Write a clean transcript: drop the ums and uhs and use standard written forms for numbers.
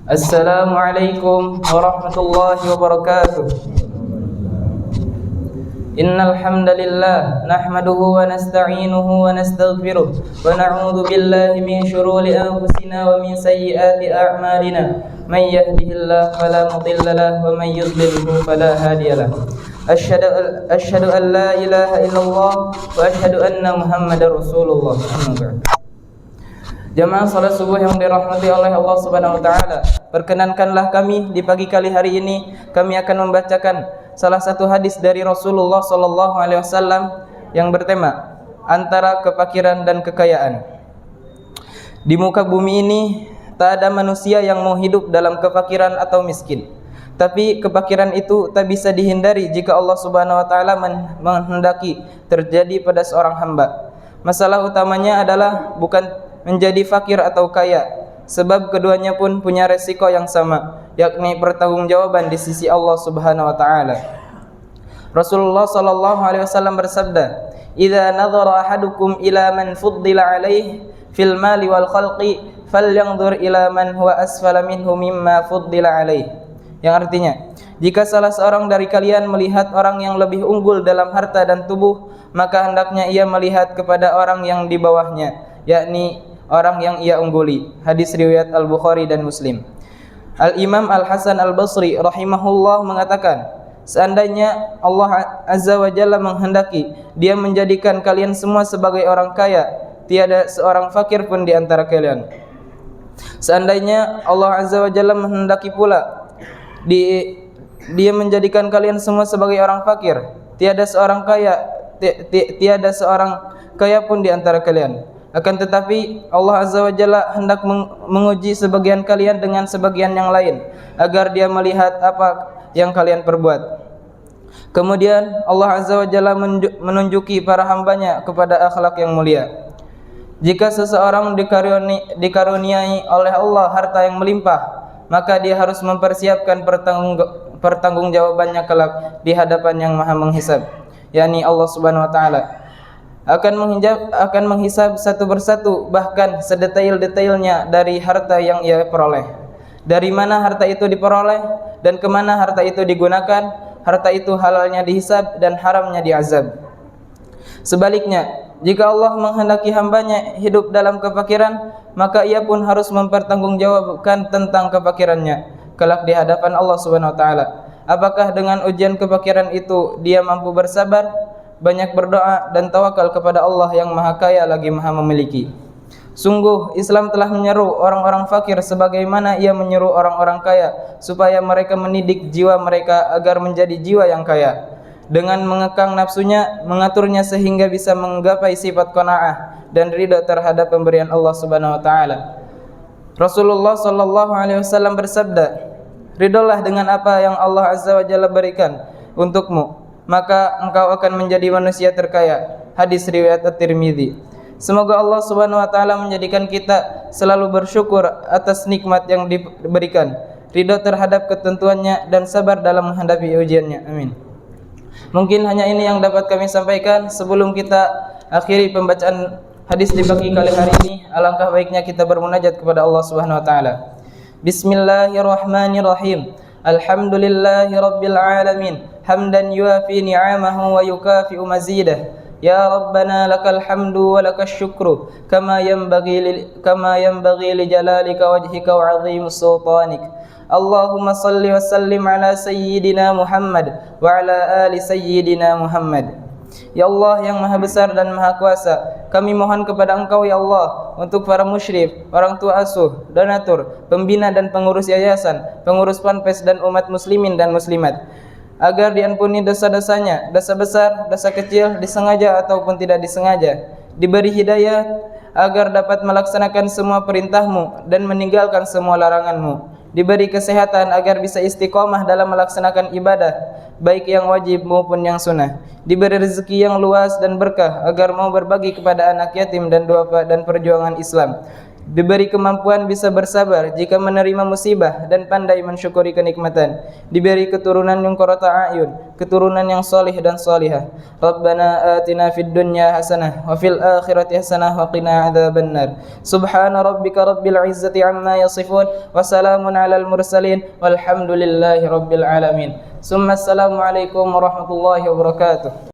Assalamualaikum warahmatullahi wabarakatuh. Innal hamdalillah nahmaduhu wa nasta'inuhu wa nastaghfiruh wa na'udzu billahi min shururi anfusina wa min sayyiati a'malina. May yahdihillahu fala mudilla lahu wa may yudlilhu fala hadiya lahu. Asyhadu an la ilaha illallah wa asyhadu anna Muhammadar Rasulullah. Amma ba'du. Jamaah salat subuh yang dirahmati oleh Allah Subhanahu wa taala, perkenankanlah kami di pagi kali hari ini kami akan membacakan salah satu hadis dari Rasulullah sallallahu alaihi wasallam yang bertema antara kefakiran dan kekayaan. Di muka bumi ini tak ada manusia yang mau hidup dalam kefakiran atau miskin. Tapi kefakiran itu tak bisa dihindari jika Allah Subhanahu wa taala menghendaki terjadi pada seorang hamba. Masalah utamanya adalah bukan menjadi fakir atau kaya, sebab keduanya pun punya resiko yang sama, yakni pertanggungjawaban di sisi Allah Subhanahu wa taala. Rasulullah sallallahu alaihi wasallam bersabda, "Idza nadhara ahadukum ila man fuddila alaihi fil mali wal khalqi falyanzur ila man huwa asfala minhu mimma fuddila alaihi." Yang artinya, jika salah seorang dari kalian melihat orang yang lebih unggul dalam harta dan tubuh, maka hendaknya ia melihat kepada orang yang di bawahnya, yakni orang yang ia ungguli. Hadis riwayat Al-Bukhari dan Muslim. Al-Imam Al-Hasan Al-Basri rahimahullah mengatakan, seandainya Allah Azza wa Jalla menghendaki Dia menjadikan kalian semua sebagai orang kaya, tiada seorang fakir pun di antara kalian. Seandainya Allah Azza wa Jalla menghendaki pula Dia menjadikan kalian semua sebagai orang fakir, tiada seorang kaya pun di antara kalian. Akan tetapi Allah Azza wa Jalla hendak menguji sebagian kalian dengan sebagian yang lain, agar Dia melihat apa yang kalian perbuat. Kemudian Allah Azza wa Jalla menunjuki para hambanya kepada akhlak yang mulia. Jika seseorang dikaruniai oleh Allah harta yang melimpah, maka dia harus mempersiapkan pertanggungjawabannya kelak di hadapan yang Maha Menghisab, yakni Allah Subhanahu wa taala. Akan menghisab satu persatu, bahkan sedetail-detailnya dari harta yang ia peroleh. Dari mana harta itu diperoleh dan kemana harta itu digunakan, harta itu halalnya dihisab dan haramnya diazab. Sebaliknya, jika Allah menghendaki hambanya hidup dalam kefakiran, maka ia pun harus mempertanggungjawabkan tentang kefakirannya kelak di hadapan Allah Subhanahu wa taala. Apakah dengan ujian kefakiran itu dia mampu bersabar, banyak berdoa dan tawakal kepada Allah yang Maha Kaya lagi Maha Memiliki. Sungguh Islam telah menyeru orang-orang fakir sebagaimana ia menyeru orang-orang kaya, supaya mereka mendidik jiwa mereka agar menjadi jiwa yang kaya, dengan mengekang nafsunya, mengaturnya sehingga bisa menggapai sifat qanaah dan ridha terhadap pemberian Allah Subhanahu wa taala. Rasulullah sallallahu alaihi wasallam bersabda, "Ridholah dengan apa yang Allah Azza wa Jalla berikan untukmu, maka engkau akan menjadi manusia terkaya." Hadis riwayat At-Tirmidzi. Semoga Allah Subhanahu wa taala menjadikan kita selalu bersyukur atas nikmat yang diberikan, ridha terhadap ketentuannya dan sabar dalam menghadapi ujiannya. Amin. Mungkin hanya ini yang dapat kami sampaikan. Sebelum kita akhiri pembacaan hadis di pagi kali hari ini, alangkah baiknya kita bermunajat kepada Allah Subhanahu wa taala. Bismillahirrahmanirrahim. Alhamdulillahi rabbil alamin, hamdan yuafi ni'amahu wa yukafi'u mazidah. Ya Rabbana lakal hamdu wa lakash syukru kama yanbaghi li jalalika wajhika wa 'azimi sultanik. Allahumma salli wa sallim ala sayyidina Muhammad wa ala ali sayyidina Muhammad. Ya Allah yang Maha Besar dan Maha Kuasa, kami mohon kepada Engkau ya Allah untuk para musyrif, orang tua asuh, donatur, pembina dan pengurus yayasan, pengurus ponpes dan umat muslimin dan muslimat, agar diampuni dosa-dosanya, dosa besar, dosa kecil, disengaja ataupun tidak disengaja, diberi hidayah agar dapat melaksanakan semua perintah-Mu dan meninggalkan semua larangan-Mu, diberi kesehatan agar bisa istiqomah dalam melaksanakan ibadah, baik yang wajib maupun yang sunnah, diberi rezeki yang luas dan berkah agar mau berbagi kepada anak yatim dan duafa dan perjuangan Islam, diberi kemampuan bisa bersabar jika menerima musibah dan pandai mensyukuri kenikmatan, diberi keturunan yang qurrata a'yun, keturunan yang solih dan solihah. Rabbana atina fid dunya hasanah wa fil akhirati hasanah wa qina adzabannar. Subhana rabbika rabbil izzati amma yasifun wa salamun alal mursalin walhamdulillahi rabbil alamin. Summa assalamu alaikum warahmatullahi wabarakatuh.